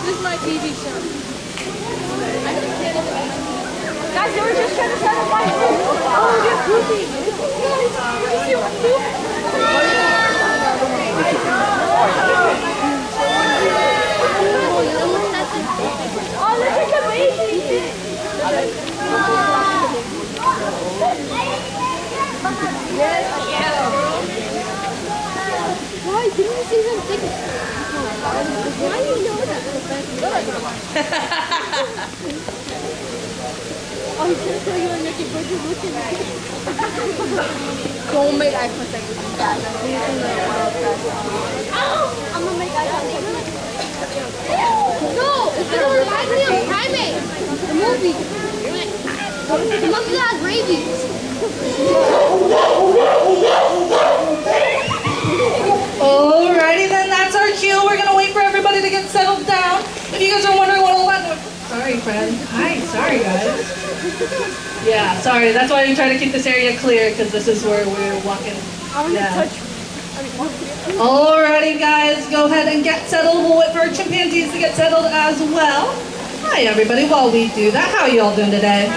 This is my TV show. Guys, they were just trying to set up my room. Oh, they're pooping. You see one poop? Oh, look at the baby. Why didn't you see them tickets? Why do you know that? Oh, he's gonna show you and make it good looking. Don't make eye contact with me, guys. I'm gonna make eye contact with you. No, it's gonna remind me of Primate, the movie. The monkey that has rabies. Alrighty then, that's our cue. We're gonna wait for everybody to get settled down. If you guys are wondering what all that... Sorry, friend. Hi, sorry, guys. Yeah, sorry. That's why we try to keep this area clear, because this is where we're walking. I want to touch. Alrighty, guys, go ahead and get settled. We'll wait for our chimpanzees to get settled as well. Hi, everybody. While we do that, how are you all doing today?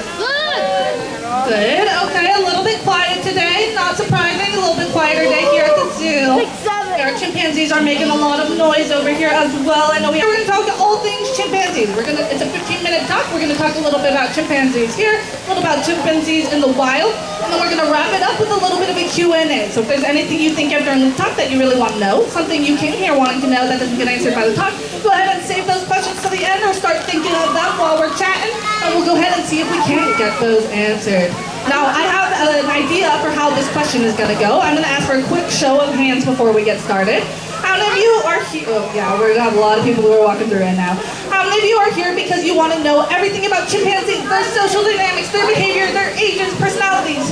Good. Okay, a little bit quiet today. Not surprising. A little bit quieter day here at the zoo. Our chimpanzees are making a lot of noise over here as well. I know we're going to talk all things chimpanzees. It's a 15-minute talk. We're going to talk a little bit about chimpanzees here, a little about chimpanzees in the wild, and then we're going to wrap it up with a little bit of a Q&A. So if there's anything you think of during the talk that you really want to know, something you came here wanting to know that doesn't get answered by the talk, go ahead and save those questions to the end or start thinking of them while we're chatting, and we'll go ahead and see if we can get those answered. Now, I have an idea for how this question is going to go. I'm going to ask for a quick show of hands before we get started. How many of you are here? Oh, yeah, we're going to have a lot of people who are walking through right now. How many of you are here because you want to know everything about chimpanzees, their social dynamics, their behavior, their ages, personalities?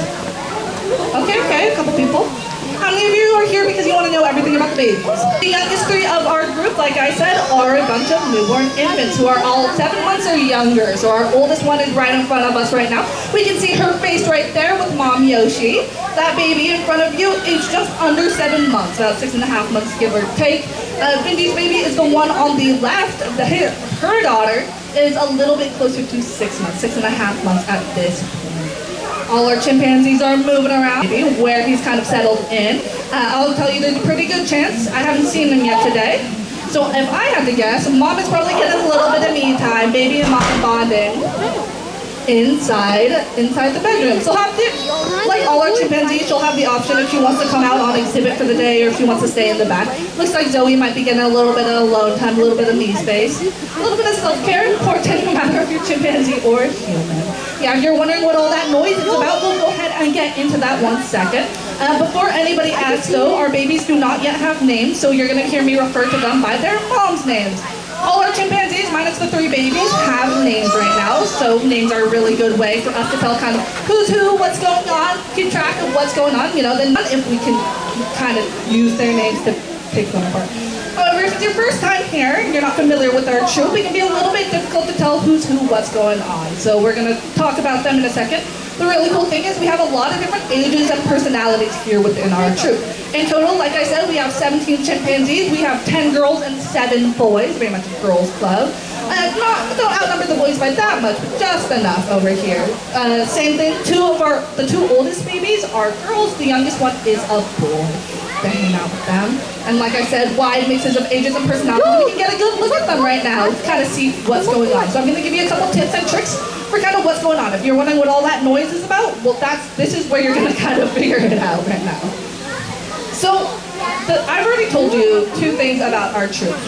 Okay, a couple people. How many of you are here because you want to know everything about the babies? The youngest three of our group, like I said, are a bunch of newborn infants who are all 7 months or younger. So our oldest one is right in front of us right now. We can see her face right there with mom Yoshi. That baby in front of you is just under 7 months, about 6.5 months give or take. Vindi's baby is the one on the left. Her daughter is a little bit closer to 6 months, 6.5 months at this point. All our chimpanzees are moving around, where he's kind of settled in. I'll tell you there's a pretty good chance. I haven't seen him yet today. So if I had to guess, mom is probably getting a little bit of me time, baby and mom bonding inside the bedroom. So like all our chimpanzees, she'll have the option if she wants to come out on exhibit for the day or if she wants to stay in the back. Looks like Zoe might be getting a little bit of alone time, a little bit of me space. A little bit of self-care, important no matter if you're chimpanzee or human. Yeah, if you're wondering what all that noise is about, we'll go ahead and get into that 1 second. Before anybody asks though, our babies do not yet have names, so you're gonna hear me refer to them by their mom's names. All our chimpanzees, minus the 3 babies, have names right now, so names are a really good way for us to tell kind of who's who, what's going on, keep track of what's going on, then if we can kind of use their names to pick them apart. However, if it's your first time here and you're not familiar with our troop, it can be a little bit difficult to tell who's who, what's going on. So we're going to talk about them in a second. The really cool thing is we have a lot of different ages and personalities here within our troop. In total, like I said, we have 17 chimpanzees. We have 10 girls and 7 boys, very much a girls' club. Don't outnumber the boys by that much, but just enough over here. Same thing, the 2 oldest babies are girls. The youngest one is a boy. To hang out with them. And like I said, wide mixes of ages and personalities. We can get a good look at them right now to kind of see what's going on. So I'm going to give you a couple tips and tricks for kind of what's going on. If you're wondering what all that noise is about, well, this is where you're going to kind of figure it out right now. So I've already told you 2 things about our troop.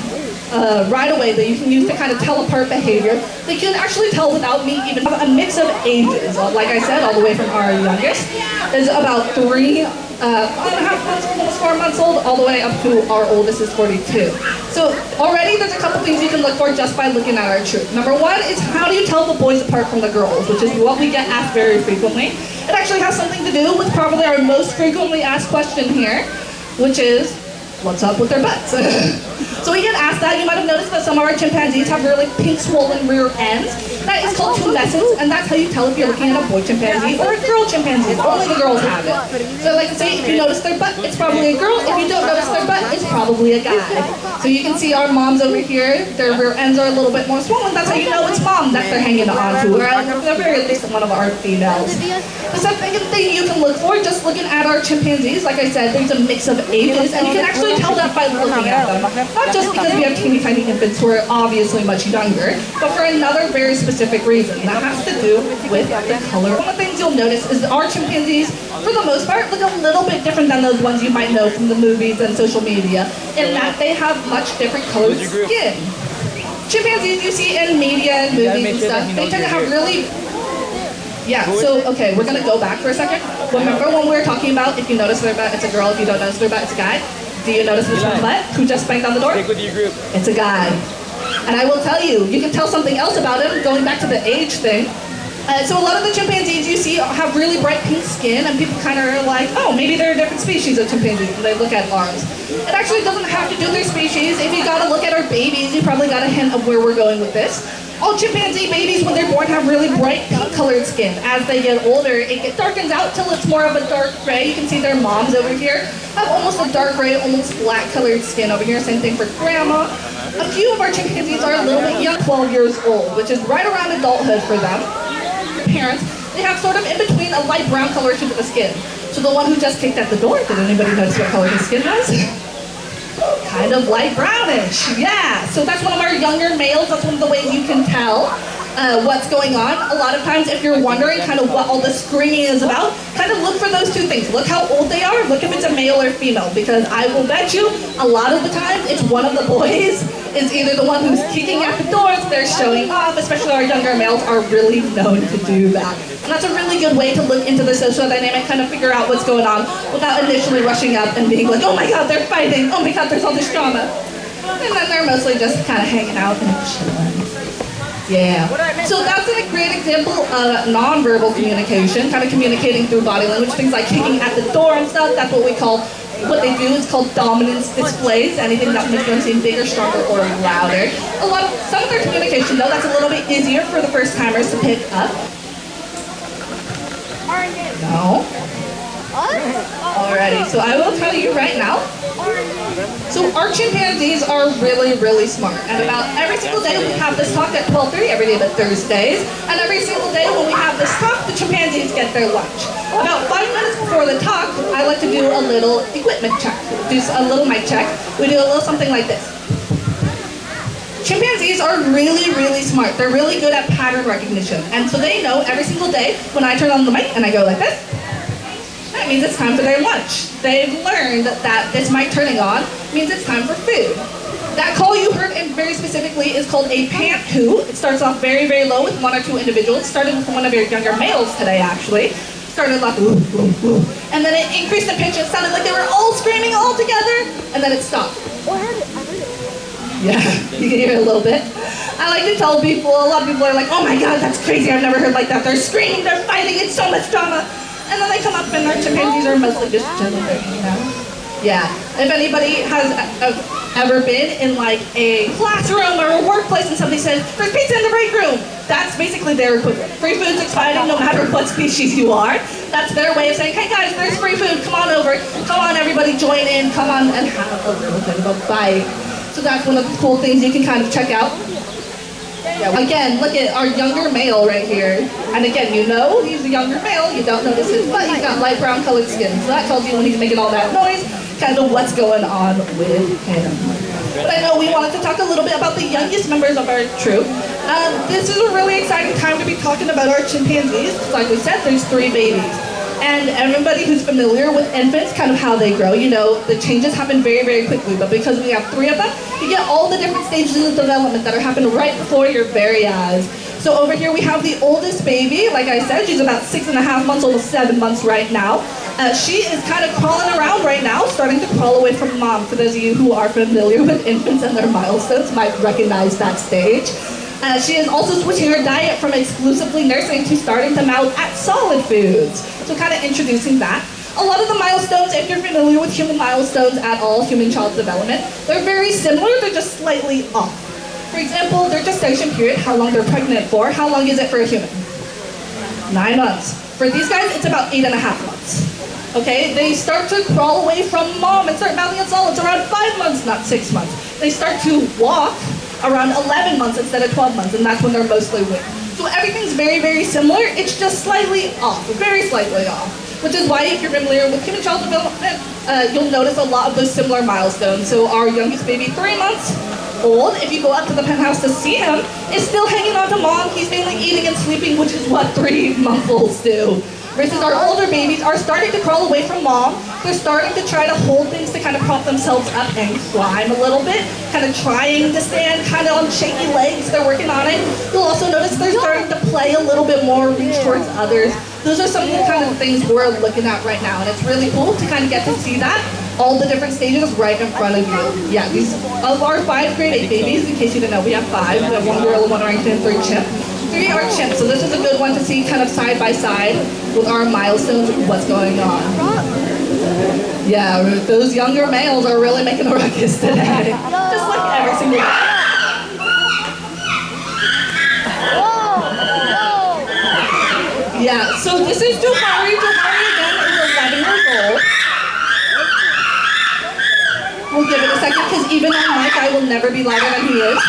Right away that you can use to kind of tell apart behavior. They can actually tell without me even a mix of ages. Like I said, all the way from our youngest is about 3.5 months old, almost 4 months old, all the way up to our oldest is 42. So already there's a couple things you can look for just by looking at our troop. Number 1 is how do you tell the boys apart from the girls, which is what we get asked very frequently. It actually has something to do with probably our most frequently asked question here, which is, what's up with their butts? So we get asked that. You might have noticed that some of our chimpanzees have really pink swollen rear ends. That is called tumescence, and that's how you tell if you're looking at a boy chimpanzee or a girl chimpanzee. Only the girls have it. So I like to say, if you notice their butt, it's probably a girl. If you don't notice their butt, it's probably a guy. So you can see our moms over here, their rear ends are a little bit more swollen. That's how you know it's mom that they're hanging on to, or at the very least one of our females. The second thing you can look for, just looking at our chimpanzees, like I said, there's a mix of ages, and you can actually tell that by looking at them. Not just because we have teeny tiny infants who are obviously much younger, but for another very specific reason. That has to do with the color. One of the things you'll notice is our chimpanzees, for the most part, look a little bit different than those ones you might know from the movies and social media, in that they have much different colored skin. Chimpanzees you see in media and movies and stuff, they tend to have really... Yeah, so, okay, we're going to go back for a second. Remember when we were talking about if you notice their butt, it's a girl, if you don't notice their butt, it's a guy? Do you notice which one's butt? Who just banged on the door? Take with your group. It's a guy. And I will tell you, you can tell something else about him, going back to the age thing. So a lot of the chimpanzees you see have really bright pink skin, and people kind of are like, oh, maybe they're a different species of chimpanzees when they look at ours. It actually doesn't have to do with their species. If you got to look at our babies, you probably got a hint of where we're going with this. All chimpanzee babies, when they're born, have really bright pink-colored skin. As they get older, it darkens out till it's more of a dark gray. You can see their moms over here have almost a dark gray, almost black-colored skin over here. Same thing for grandma. A few of our chimpanzees are a little bit young, 12 years old, which is right around adulthood for them. Parents, they have sort of in between a light brown color to the skin. So the one who just kicked at the door, did anybody notice what color his skin was? Kind of light brownish, yeah. So that's one of our younger males. That's one of the ways you can tell. what's going on. A lot of times if you're wondering kind of what all the screaming is about, kind of look for those two things. Look how old they are, look if it's a male or female, because I will bet you a lot of the times it's one of the boys is either the one who's kicking at the doors, they're showing off, especially our younger males are really known to do that. And that's a really good way to look into the social dynamic, kind of figure out what's going on without initially rushing up and being like, oh my god, they're fighting, oh my god, there's all this drama. And then they're mostly just kind of hanging out and chilling. Yeah. So that's a great example of nonverbal communication, kind of communicating through body language, things like kicking at the door and stuff. That's what we call, what they do is called dominance displays, anything that makes them seem bigger, stronger, or louder. Some of their communication though, that's a little bit easier for the first timers to pick up. No. Alrighty, so I will tell you right now. So our chimpanzees are really, really smart. And about every single day we have this talk at 12:30, every day but Thursdays. And every single day when we have this talk, the chimpanzees get their lunch. About 5 minutes before the talk, I like to do a little equipment check, do a little mic check. We do a little something like this. Chimpanzees are really, really smart. They're really good at pattern recognition. And so they know every single day when I turn on the mic and I go like this, that means it's time for their lunch. They've learned that this mic turning on means it's time for food. That call you heard and very specifically is called a pant-hoo. It starts off very, very low with one or two individuals. It started with one of your younger males today, actually. Started like, woo, woo, woo. And then it increased in pitch. It sounded like they were all screaming all together. And then it stopped. Oh, I heard it. Yeah, you can hear it a little bit. I like to tell people, a lot of people are like, oh my god, that's crazy. I've never heard like that. They're screaming, they're fighting, it's so much drama. And then they come up and our chimpanzees are mostly just chilling there, you know? Yeah. If anybody has ever been in like a classroom or a workplace and somebody says, there's pizza in the break room, that's basically their equivalent. Free food's exciting no matter what species you are. That's their way of saying, hey guys, there's free food, come on over. Come on everybody, join in, come on and have a little bit of a bite. So that's one of the cool things you can kind of check out. Yeah, again, look at our younger male right here. And again, you know he's a younger male. You don't notice his butt. He's got light brown colored skin. So that tells you when he's making all that noise, kind of what's going on with him. But I know we wanted to talk a little bit about the youngest members of our troop. This is a really exciting time to be talking about our chimpanzees. Like we said, there's 3 babies. And everybody who's familiar with infants, kind of how they grow, you know, the changes happen very, very quickly. But because we have 3 of them, you get all the different stages of development that are happening right before your very eyes. So over here we have the oldest baby. Like I said, she's about 6.5 months, almost 7 months right now. She is kind of crawling around right now, starting to crawl away from mom. For those of you who are familiar with infants and their milestones, might recognize that stage. She is also switching her diet from exclusively nursing to starting to mouth at solid foods. So kind of introducing that. A lot of the milestones, if you're familiar with human milestones at all, human child development, they're very similar, they're just slightly off. For example, their gestation period, how long they're pregnant for, how long is it for a human? 9 months. For these guys, it's about 8.5 months. Okay, they start to crawl away from mom and start mouthing at solids around 5 months, not 6 months. They start to walk around 11 months instead of 12 months, and that's when they're mostly weak. So everything's very, very similar. It's just slightly off, very slightly off. Which is why if you're familiar with human child development, you'll notice a lot of those similar milestones. So our youngest baby, 3 months old, if you go up to the penthouse to see him, is still hanging on to mom. He's mainly eating and sleeping, which is what 3-month-olds do. Versus our older babies are starting to crawl away from mom. They're starting to try to hold things to kind of prop themselves up and climb a little bit. Kind of trying to stand kind of on shaky legs. They're working on it. You'll also notice they're starting to play a little bit more, reach towards others. Those are some of the kind of things we're looking at right now. And it's really cool to kind of get to see that. All the different stages right in front of you. Yeah, these of our 5 grade 8 babies, in case you didn't know, we have 5. We have 1 gorilla, 1 orangutan, 3 chimp. 3 are chimps, so this is a good one to see kind of side by side with our milestones of what's going on. Yeah, those younger males are really making a ruckus today. Just like every single day. Yeah, so this is Johari. Johari again is 11 years old. We'll give it a second because even on mic I will never be louder than he is.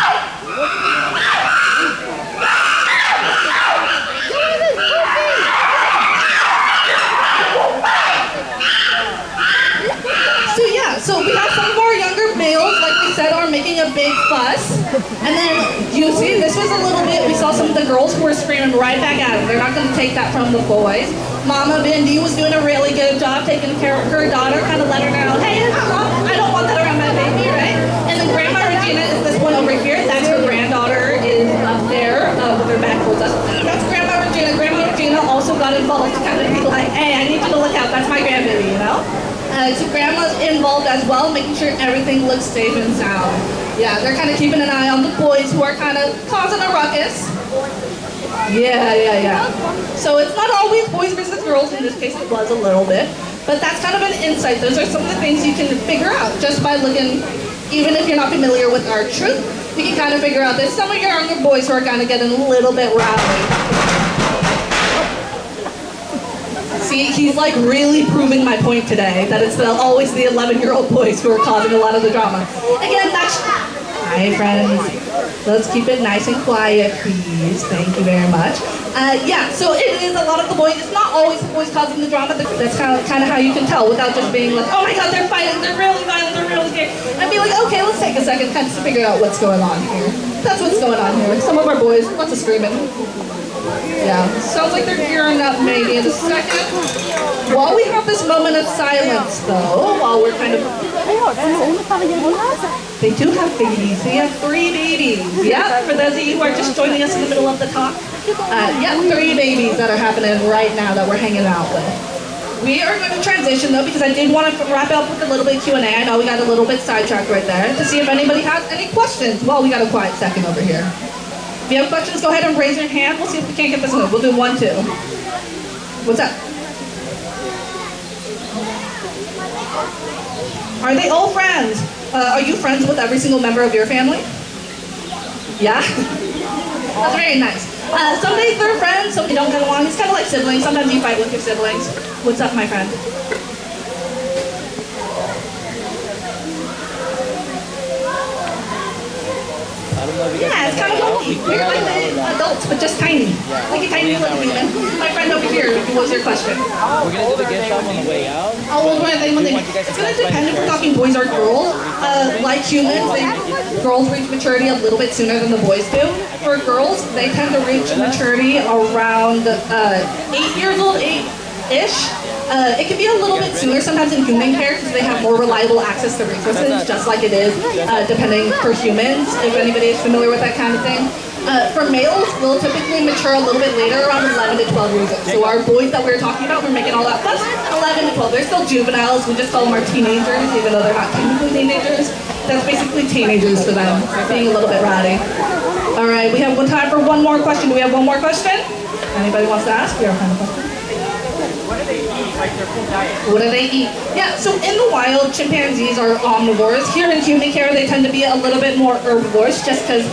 So we have some of our younger males, like we said, are making a big fuss. And then you see, this was a little bit, we saw some of the the girls who were screaming right back at them. They're not going to take that from the boys. Mama Vindi was doing a really good job taking care of her daughter, kind of letting her know, hey, I don't want that around my baby, right? And then Grandma Regina is this one over here. That's her granddaughter is up there with her back towards us. That's Grandma Regina. Grandma Regina also got involved to kind of be like, hey, I need you to look out. That's my grandbaby, you know? So Grandma's involved as well, making sure everything looks safe and sound. Yeah, they're kind of keeping an eye on the boys who are kind of causing a ruckus. Yeah. So it's not always boys versus girls. In this case, it was a little bit. But that's kind of an insight. Those are some of the things you can figure out just by looking, even if you're not familiar with our troop, you can kind of figure out that some of your younger boys who are kind of getting a little bit rowdy. See, he's like really proving my point today, that it's always the 11-year-old boys who are causing a lot of the drama. Again, that's... Hi, friends. Let's keep it nice and quiet, please. Thank you very much. Yeah, so it is a lot of the boys. It's not always the boys causing the drama. That's kind of how you can tell without just being like, oh my God, they're fighting, they're really violent, they're really scared. And be like, okay, let's take a second kind of to figure out what's going on here. That's what's going on here. Some of our boys, lots of screaming. Yeah, sounds like they're gearing up maybe in a second. While we have this moment of silence though, while we're kind of... They do have babies. They have 3 babies. Yeah, for those of you who are just joining us in the middle of the talk. Yeah, 3 babies that are happening right now that we're hanging out with. We are going to transition though because I did want to wrap up with a little bit Q&A. I know we got a little bit sidetracked right there to see if anybody has any questions. Well, we got a quiet second over here. If you have questions, go ahead and raise your hand. We'll see if we can't get this one. We'll do 1, 2. What's up? Are they all friends? Are you friends with every single member of your family? Yeah? That's very nice. Some days they're friends, some they don't get along. It's kind of like siblings. Sometimes you fight with your siblings. What's up, my friend? Yeah, it's kind of like we're like the adults, but just tiny. Like a tiny little human. My friend over here, what's your question? We're going to do the gift shop on the way out. Oh, well, it's going to depend if we're talking boys or girls. Like humans, girls reach maturity a little bit sooner than the boys do. For girls, they tend to reach maturity around 8 years old, 8-ish. It can be a little bit sooner sometimes in human care because they have more reliable access to resources, just like it is depending for humans, if anybody is familiar with that kind of thing. For males, they'll typically mature a little bit later, around 11 to 12 years old. So our boys that we were talking about, we're making all that fuss, 11 to 12. They're still juveniles. We just call them our teenagers, even though they're not technically teenagers. That's basically teenagers for them, being a little bit rowdy. All right, we have time for one more question. Do we have one more question? Anybody wants to ask? We have time for questions. What do they eat? Like their full diet? What do they eat? Yeah, so in the wild, chimpanzees are omnivores. Here in human care, they tend to be a little bit more herbivores just because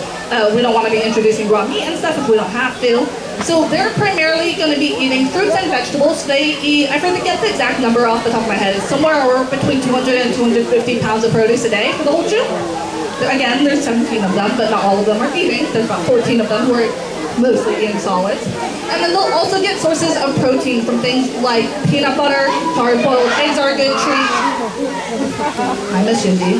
we don't want to be introducing raw meat and stuff if we don't have to. So they're primarily going to be eating fruits and vegetables. They eat, I forget the exact number off the top of my head, it's somewhere between 200 and 250 pounds of produce a day for the whole troop. Again, there's 17 of them, but not all of them are eating. There's about 14 of them who are mostly eating solids. And then they'll also get sources of protein from things like peanut butter, hard-boiled eggs are a good treat. I'm Mshindi.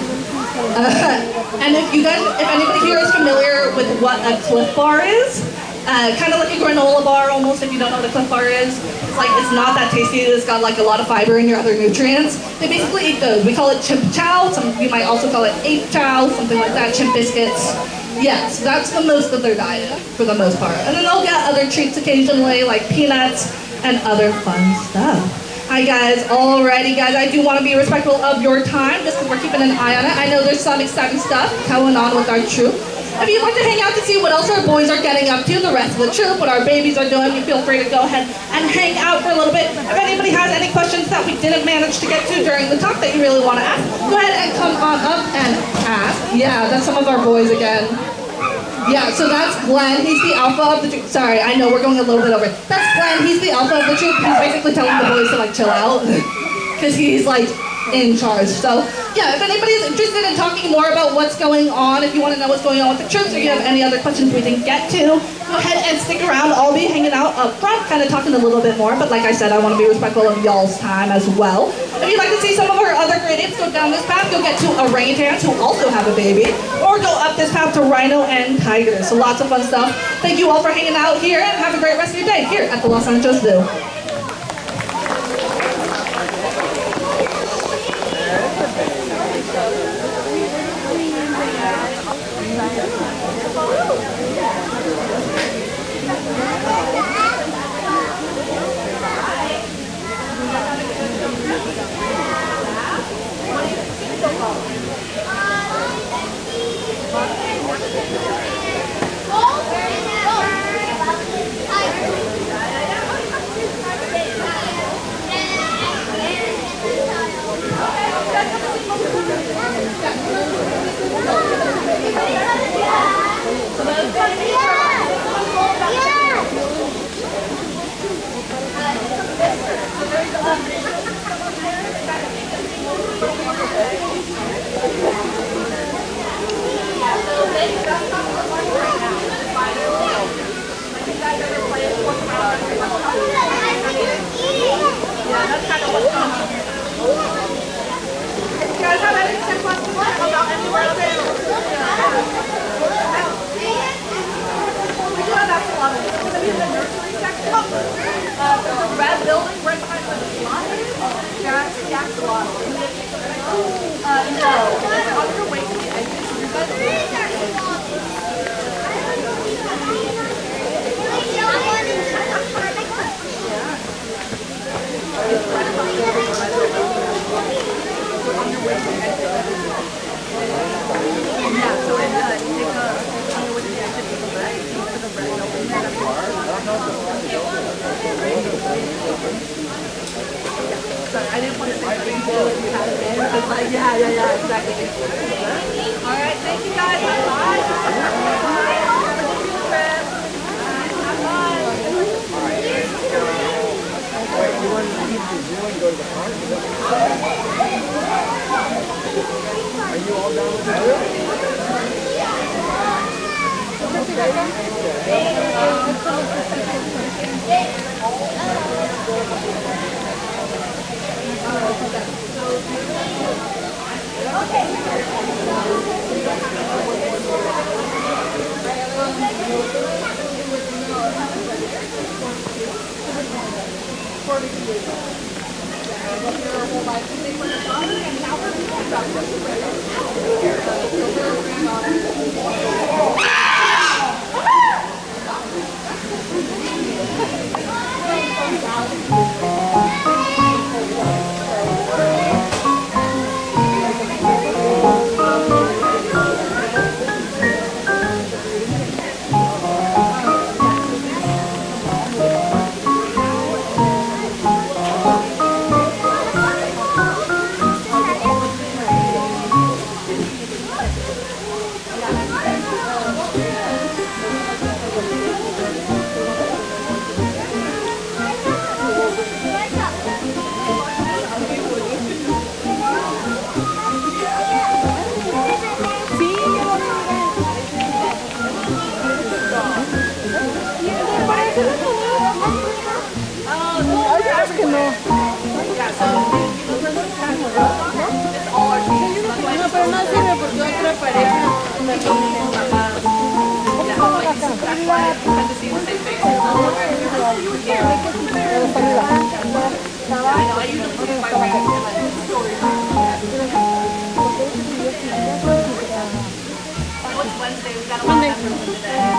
And if anybody here is familiar with what a Cliff Bar is, kind of like a granola bar almost, if you don't know what a Cliff Bar is. It's not that tasty, it's got like a lot of fiber and your other nutrients. They basically eat those. We call it chimp chow, you might also call it ape chow, something like that, chimp biscuits. Yes, that's the most of their diet, for the most part. And then they'll get other treats occasionally, like peanuts and other fun stuff. Hi guys, alrighty guys, I do want to be respectful of your time, just because we're keeping an eye on it. I know there's some exciting stuff going on with our troop. If you'd like to hang out to see what else our boys are getting up to, the rest of the troop, what our babies are doing, you feel free to go ahead and hang out for a little bit. If anybody has any questions that we didn't manage to get to during the talk that you really want to ask, go ahead and come on up and ask. Yeah, that's some of our boys again. Yeah, so that's Glenn. He's the alpha of the troop. Sorry, I know we're going a little bit over. That's Glenn. He's the alpha of the troop. He's basically telling the boys to chill out because he's in charge. So yeah, if anybody is interested in talking more about what's going on, if you want to know what's going on with the troops, or you have any other questions we didn't get to, go go ahead and stick around. I'll be hanging out up front, kind of talking a little bit more, but like I said, I want to be respectful of y'all's time as well. If you'd like to see some of our other great apes, go down this path, you'll get to orangutans who also have a baby, or go up this path to rhino and tigers. So lots of fun stuff. Thank you all for hanging out here, and have a great rest of your day here at the Los Angeles Zoo.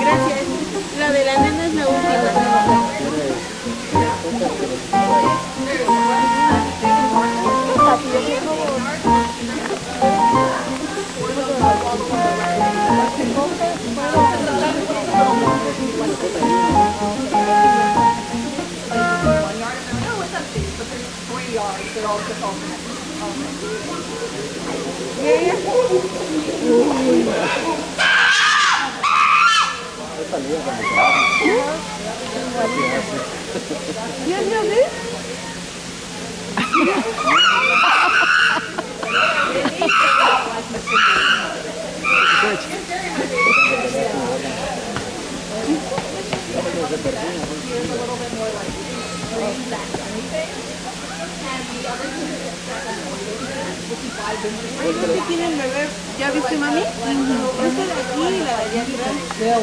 Gracias. La de la nena es la última. Here's a little bit more like green, that anything. And the other two is Ellos sí tienen bebé. ¿Ya viste, mami? Esta de aquí y la de allá atrás.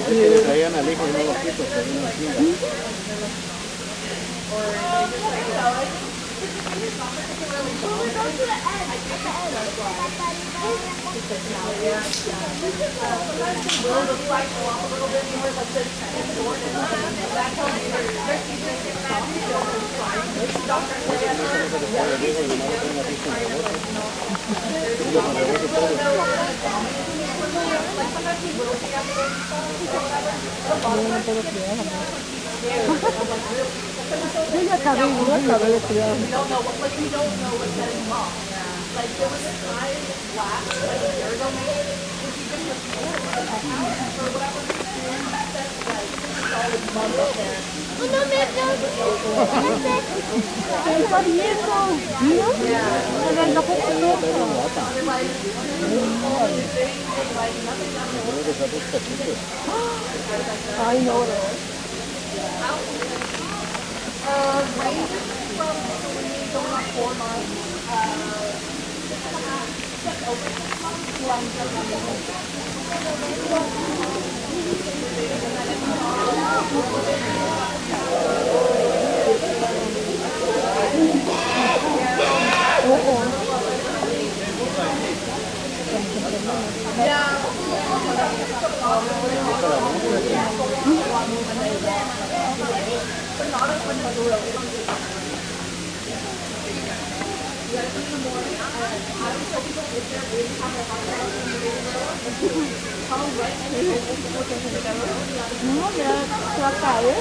Que traían al hijo y no lo quito, pero no lo Yo ya acabé de estudiar. Uno me Está viejo. Mira. Ay, no. ranges from going on 4 months, 6 months, to No, ya se va a caer.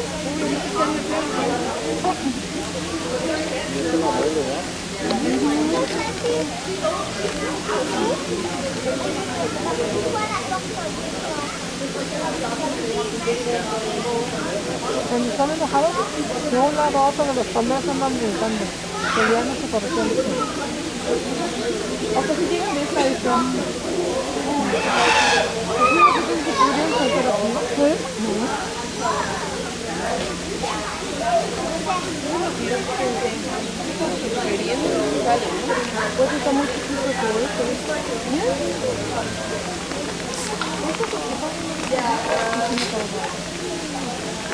Cuando están enojados, de un lado a otro de los palmeros andan brincando. Peleando su corriente. Aunque si llegan de esta edición. Pues está muy chiquito todo esto.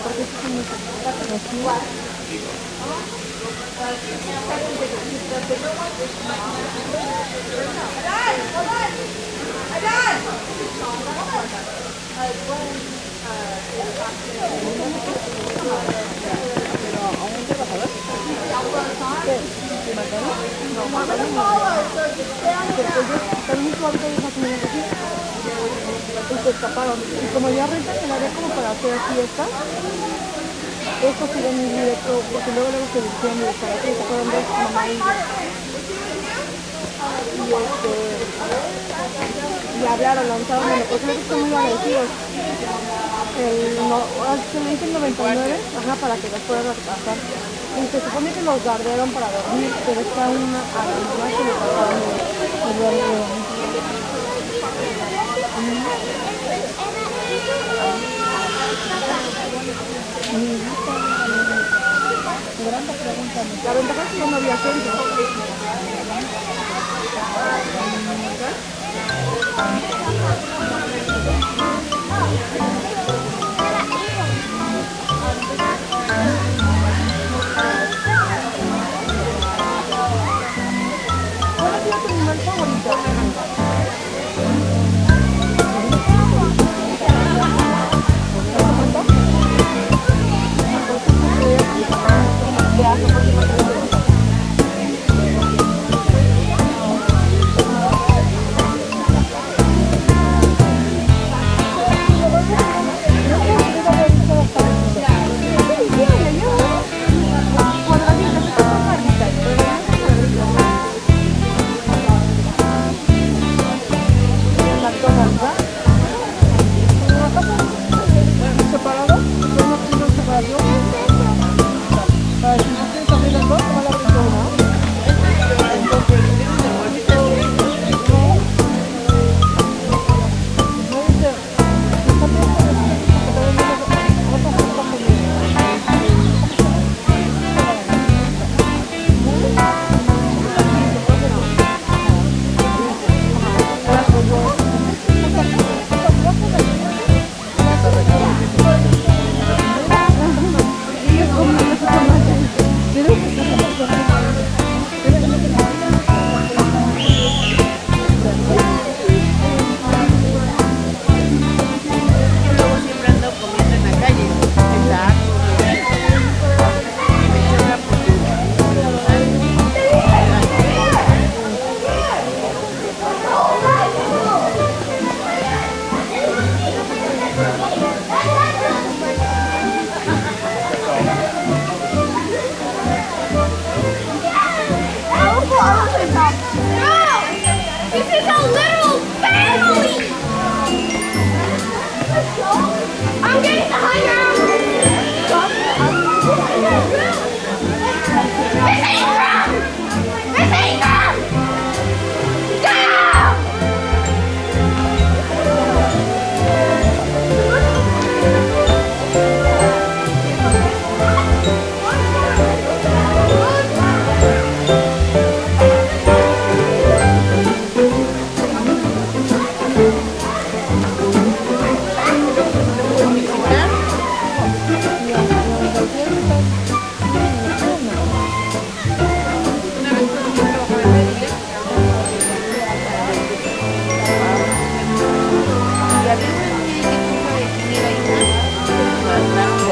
Porque esto es muy chiquito. Y se escaparon. Y como ya rentan el área como para hacer fiestas, estos siguen muy directo, porque luego se dirigían de estar aquí, se fueron dos mamá y y hablaron, lanzaron, porque creo que son muy agresivos. Se le dicen 99, para que los puedan repasar. Y se supone que los guardaron para dormir, pero es que a una a la mamá se le pasaron el dormir. La ventaja es que no había gente. ¿Cuál ha sido tu animal favorito?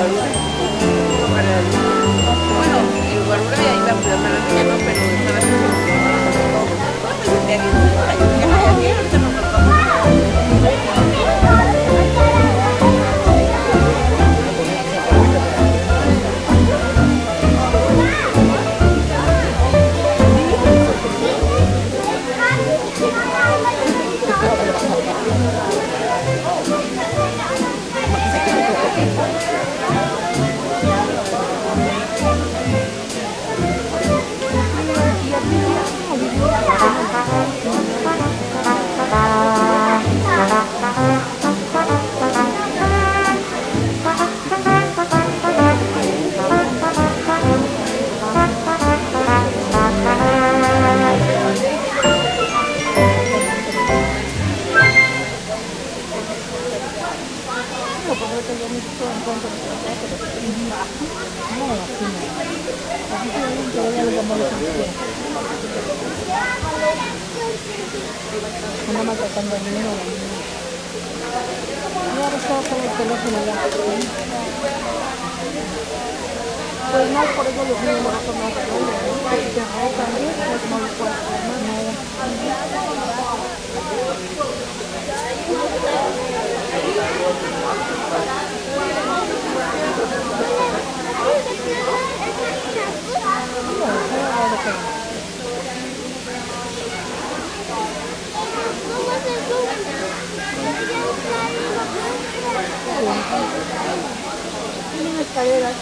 Bueno, el guarura ya iba a cuidar a la niña, ¿no? Pero estaba haciendo Nada más tratando de niño. Yo ahora estaba con el teléfono ya. Pues no, por eso los niños no son más grandes. Se rotan, pues no les puedo hacer nada. Tienen escaleras.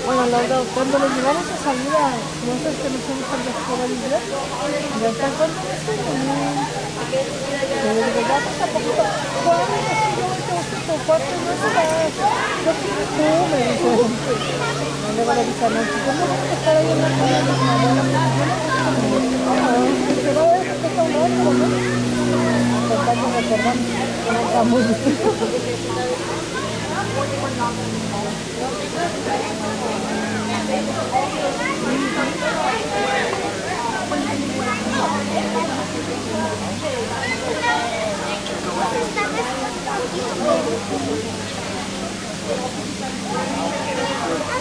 Bueno, cuando lo llevamos a salir a cosas que nos hemos a la escuela de inglés, ya están contentos también. Pero de verdad, hasta poquito, ¿cuál es el cuarto? No será, no tienes tú, me dicen. No le van a avisar, no, si ¿cómo vas a estar ahí en la calle? No, se va a ver que está un otro, ¿no? Recordamos, no estamos.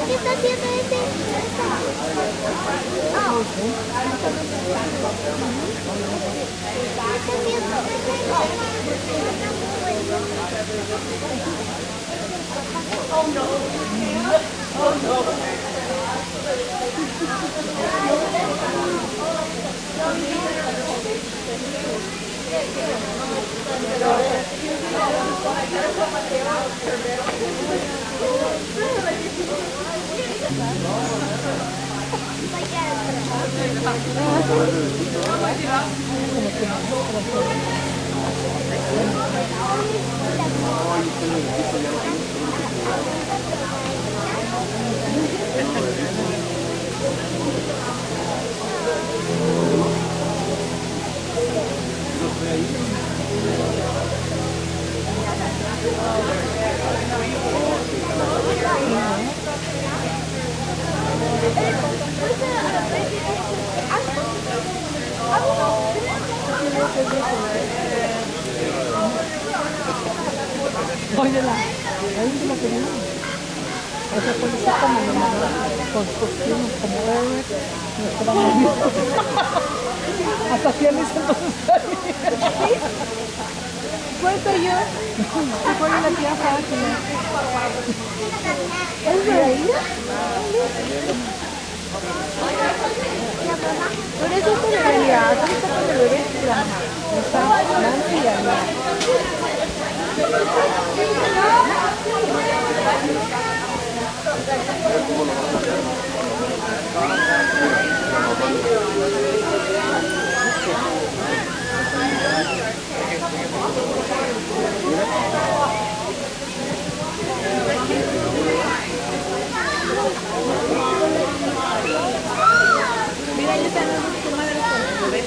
¿Qué está haciendo ese? Oye, la última que vino. Esa fue como construimos como héroes nuestra movida. Hasta fieles entonces ahí. Cuento yo. Se pone la tía fácil. ¿Es reina? Por eso es en realidad. ¿Dónde está con el bebé? Está Nancy y allá. Mira, ahí están tu madre con el bebé.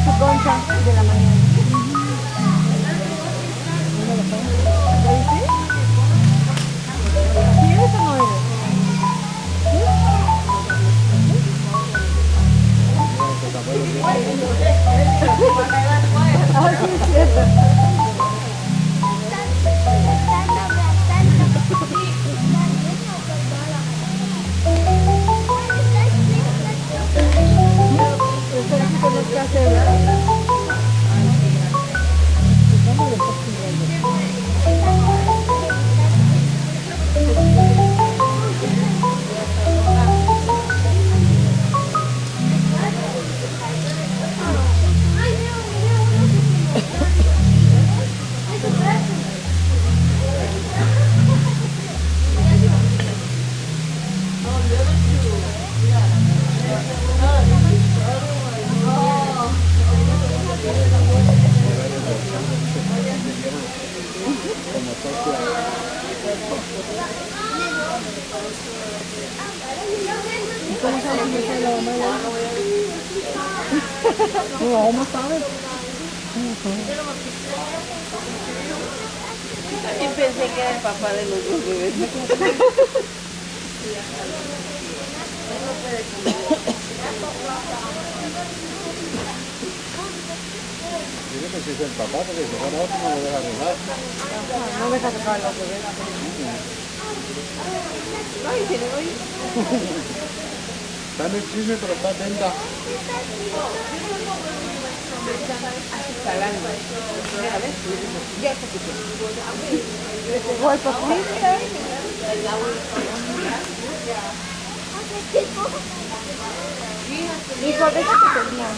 Su concha de la mañana. ¿Quieres o no eres? Ah, sí, es cierto. Esto sí tenemos que hacer, ¿verdad? No, ¿cómo sabes? También pensé que era el papá de los dos bebés. Dile que si es el papá, porque si fuera otro no lo deja arreglar. No deja tocar los bebés. Ay, si no voy. Está en el chisme, pero está atenta. Salando. Mira, ¿ves? Ya se quitó. Llegó el papista. Y por eso que tenía.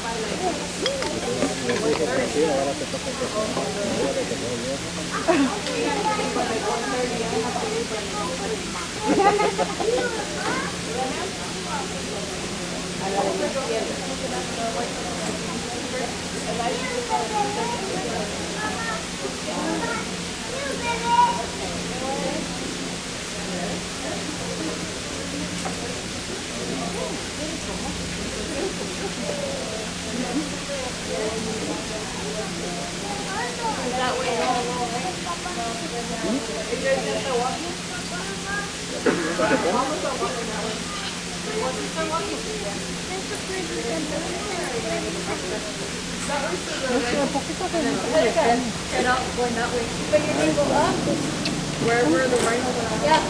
Where the rhino went up. Yeah.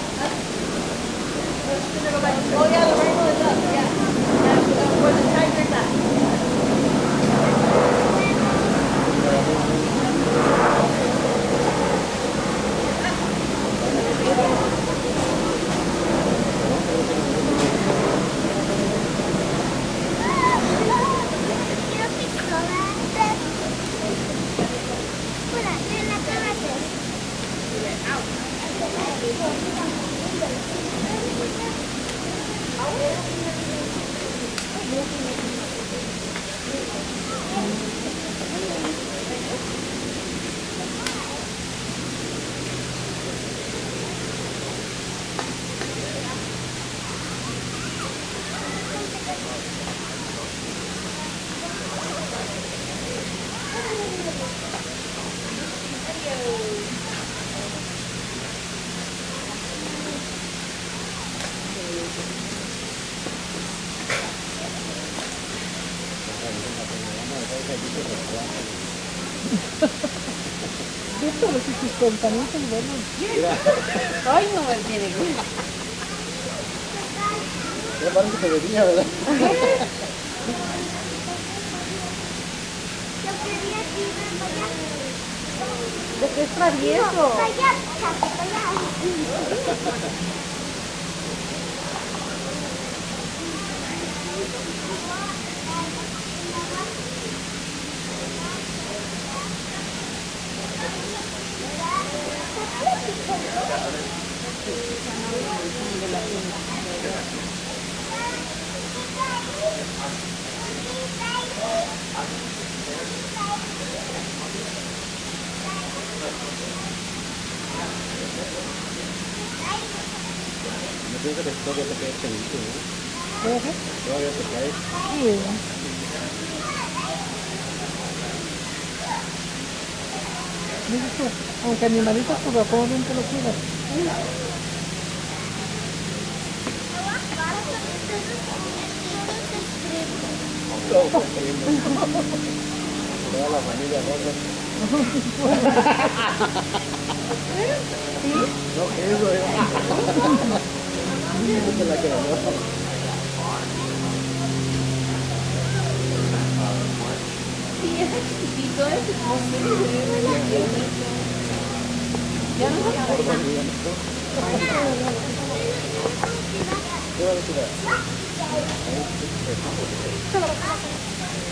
Oh yeah, the rainbow is up. Yeah. That's where the tiger's at. Esto los hijos también son buenos. Ay, no me tiene que. Ya parece que venía, ¿verdad? ¿De qué es travieso? No pienso que todavía te quede chelito, ¿no? ¿Qué? Todavía te cae. Sí. Dices tú, aunque animalitos probablemente lo quieras. Toda la familia rosa. No, eso es. Esa es la que ganó. Sí, ese chiquitito es ya no se sabe.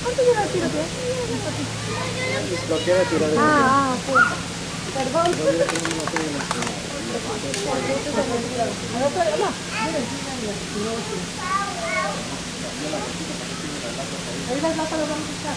¿Cuánto lleva el tiro, tío? Lo quiere tirar de Pues. Perdón. Ahí las latas las vamos a echar.